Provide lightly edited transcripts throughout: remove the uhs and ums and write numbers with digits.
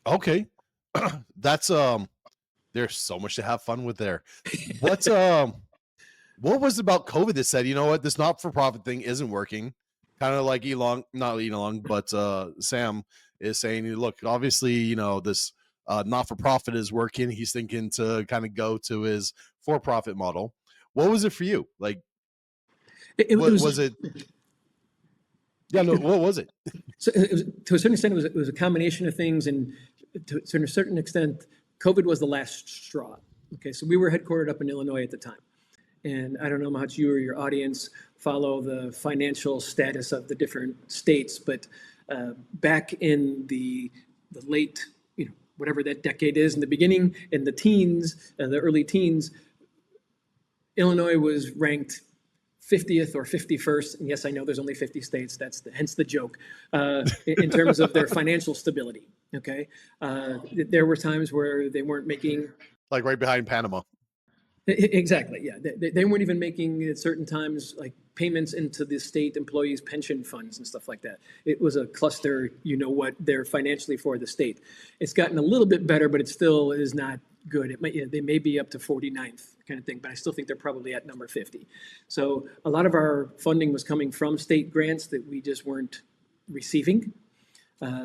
Okay. That's there's so much to have fun with there. What's what was it about COVID that said, you know what, this not-for-profit thing isn't working? Kind of like Elon, not Elon, but Sam is saying, look, obviously, you know, this not-for-profit is working. He's thinking to kind of go to his for-profit model. What was it for you? Like, It what was was it? Yeah, no, what was it? So it was, to a certain extent, it was a combination of things, and to a certain extent, COVID was the last straw. Okay, so we were headquartered up in Illinois at the time, and I don't know how much you or your audience follow the financial status of the different states, but back in the late, whatever that decade is, in the beginning, in the teens, the early teens, Illinois was ranked 50th or 51st, and yes, I know there's only 50 states. Hence the joke. In terms of their financial stability, okay, there were times where they weren't making, like right behind Panama. Exactly, yeah. They weren't even making at certain times like payments into the state employees' pension funds and stuff like that. It was a cluster, what they're financially for the state. It's gotten a little bit better, but it still is not good. They may be up to 49th kind of thing, but I still think they're probably at number 50. So a lot of our funding was coming from state grants that we just weren't receiving.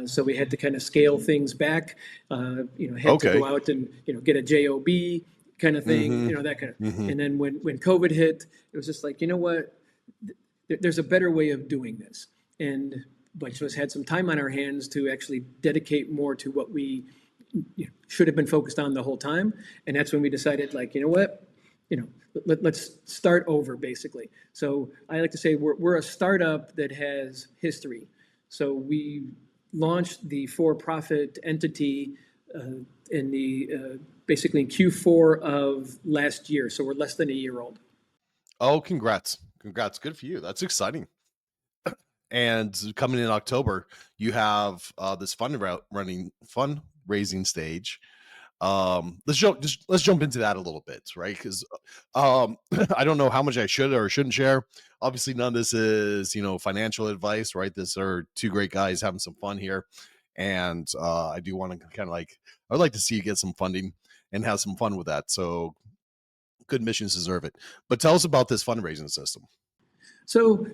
So we had to kind of scale things back, had to go out and, get a JOB kind of thing, that kind of, and then when COVID hit, it was just like, you know what, there's a better way of doing this. And a bunch of us had some time on our hands to actually dedicate more to what we should have been focused on the whole time. And that's when we decided, like, you know what, let's start over, basically. So I like to say we're a startup that has history. So we launched the for-profit entity in the basically in Q4 of last year. So we're less than a year old. Oh, congrats. Good for you. That's exciting. And coming in October, you have this fundraising stage. Let's jump into that a little bit, right? Because I don't know how much I should or shouldn't share. Obviously, none of this is financial advice, right? This are two great guys having some fun here, and I do want to kind of I'd like to see you get some funding and have some fun with that. So good missions deserve it. But tell us about this fundraising system. So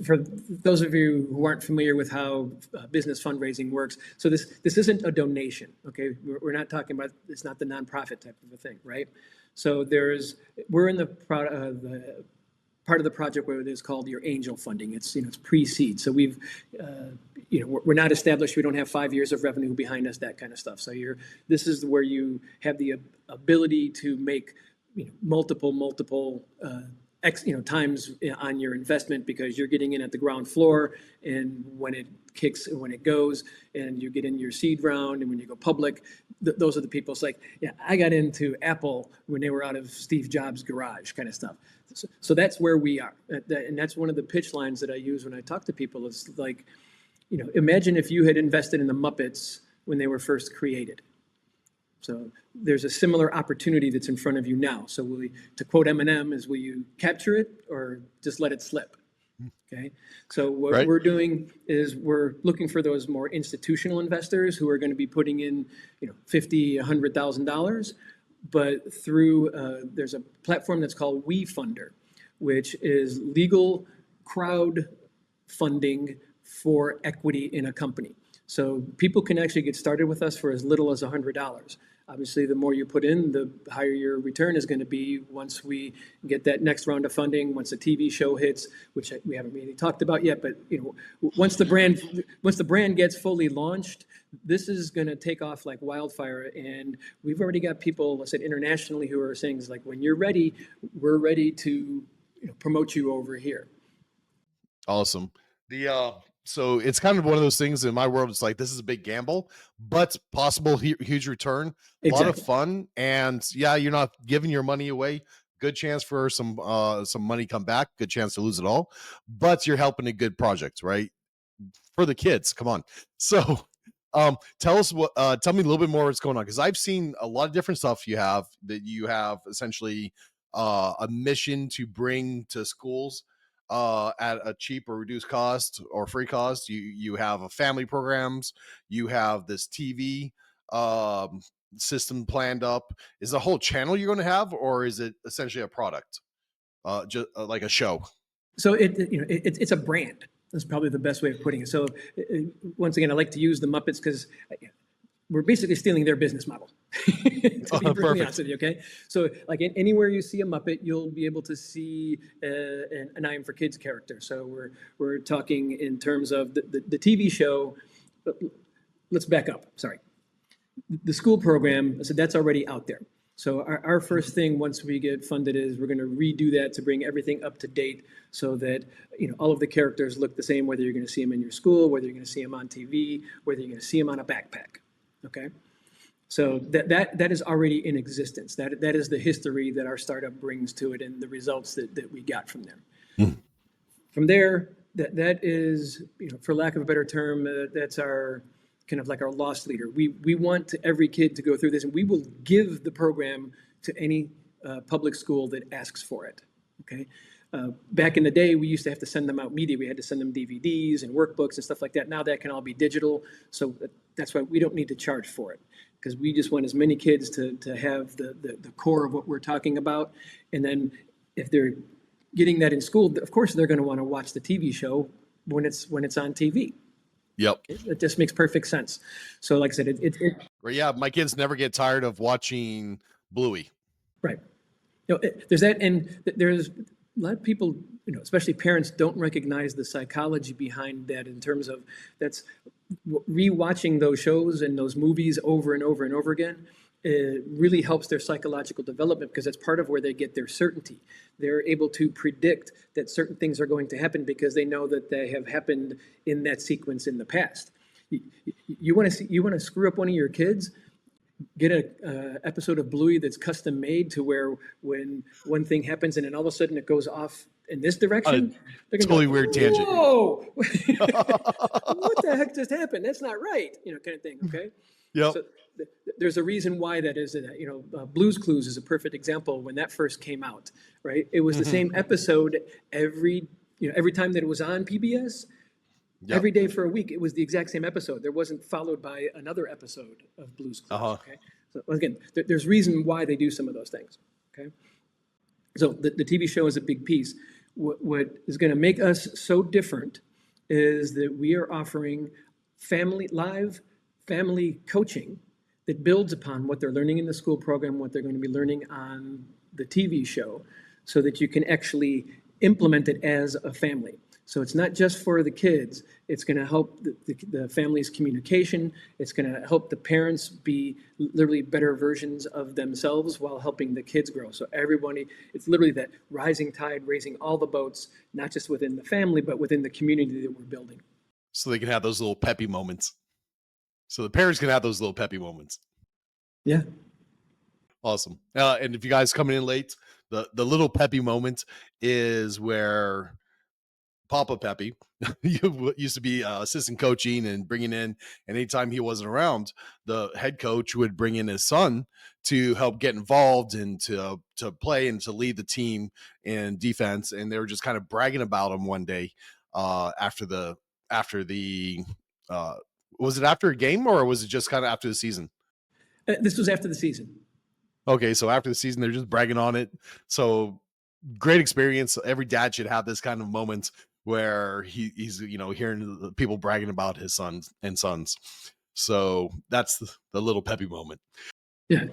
for those of you who aren't familiar with how business fundraising works, so this isn't a donation, okay? We're not talking about, it's not the nonprofit type of a thing, right? So we're in the part of the project where it is called your angel funding. It's it's pre-seed. So we've we're not established. We don't have 5 years of revenue behind us, that kind of stuff. So this is where you have the ability to make multiple times on your investment, because you're getting in at the ground floor, and when it goes, and you get in your seed round, and when you go public, those are the people. It's like, yeah, I got into Apple when they were out of Steve Jobs' garage, kind of stuff. So that's where we are, and that's one of the pitch lines that I use when I talk to people. Is like, imagine if you had invested in the Muppets when they were first created. So there's a similar opportunity that's in front of you now. So to quote Eminem, will you capture it or just let it slip? Okay. So what we're doing is we're looking for those more institutional investors who are going to be putting in, $50,000, $100,000, but through there's a platform that's called Wefunder, which is legal crowdfunding for equity in a company. So people can actually get started with us for as little as $100. Obviously, the more you put in, the higher your return is going to be once we get that next round of funding, once a TV show hits, which we haven't really talked about yet. But once the brand gets fully launched, this is going to take off like wildfire. And we've already got people, I said, internationally, who are saying, like, when you're ready, we're ready to promote you over here. Awesome. So it's kind of one of those things in my world. It's like, this is a big gamble, but possible huge return, a lot of fun. And yeah, you're not giving your money away. Good chance for some money come back. Good chance to lose it all, but you're helping a good project, right? For the kids. Come on. So tell me a little bit more what's going on. Cause I've seen a lot of different stuff you have essentially a mission to bring to schools. at a cheap or reduced cost or free cost. You have a family programs, you have this TV um, system planned up. Is the whole channel you're going to have, or is it essentially a product, just like a show? So it's a brand. That's probably the best way of putting it. So once again, I like to use the Muppets because we're basically stealing their business model. To be brutally honest with you, okay? So like anywhere you see a Muppet, you'll be able to see an I Am for Kids character. So we're talking in terms of the TV show. Let's back up. Sorry. The school program, so that's already out there. So our first thing once we get funded is we're going to redo that to bring everything up to date so that all of the characters look the same, whether you're going to see them in your school, whether you're going to see them on TV, whether you're going to see them on a backpack. Okay, so that is already in existence. That is the history that our startup brings to it and the results that we got from them. From there, that is, for lack of a better term, that's our kind of like our loss leader. We want every kid to go through this, and we will give the program to any public school that asks for it. Okay. Back in the day, we used to have to send them out media. We had to send them DVDs and workbooks and stuff like that. Now that can all be digital. So that's why we don't need to charge for it, because we just want as many kids to have the core of what we're talking about. And then if they're getting that in school, of course, they're going to want to watch the TV show when it's on TV. Yep. It just makes perfect sense. So like I said, yeah, my kids never get tired of watching Bluey. Right. There's that, and there's a lot of people, especially parents, don't recognize the psychology behind that in terms of that's rewatching those shows and those movies over and over and over again. It really helps their psychological development because that's part of where they get their certainty. They're able to predict that certain things are going to happen because they know that they have happened in that sequence in the past. You want to screw up one of your kids? Get a episode of Bluey that's custom made to where when one thing happens and then all of a sudden it goes off in this direction, they're gonna totally weird tangent. Whoa! What the heck just happened? That's not right, kind of thing. Okay. Yep. So there's a reason why that is. Blue's Clues is a perfect example. When that first came out, right? It was the same episode every time that it was on PBS. Yep. Every day for a week, it was the exact same episode. There wasn't followed by another episode of Blue's Clues. Okay, so again, there's reason why they do some of those things. Okay, so the TV show is a big piece. What is going to make us so different is that we are offering live family coaching that builds upon what they're learning in the school program, what they're going to be learning on the TV show, so that you can actually implement it as a family. So it's not just for the kids. It's going to help the family's communication. It's going to help the parents be literally better versions of themselves while helping the kids grow. So everybody, it's literally that rising tide, raising all the boats, not just within the family, but within the community that we're building. So they can have those little peppy moments. So the parents can have those little peppy moments. Yeah. Awesome. And if you guys coming in late, the little peppy moment is where Papa Peppy used to be assistant coaching and bringing in, and anytime he wasn't around, the head coach would bring in his son to help get involved and to play and to lead the team in defense. And they were just kind of bragging about him one day after the was it after a game or was it just kind of after the season? This was after the season. Okay, so after the season, they're just bragging on it. So great experience. Every dad should have this kind of moment where he's hearing the people bragging about his sons. So that's the little peppy moment. Yeah.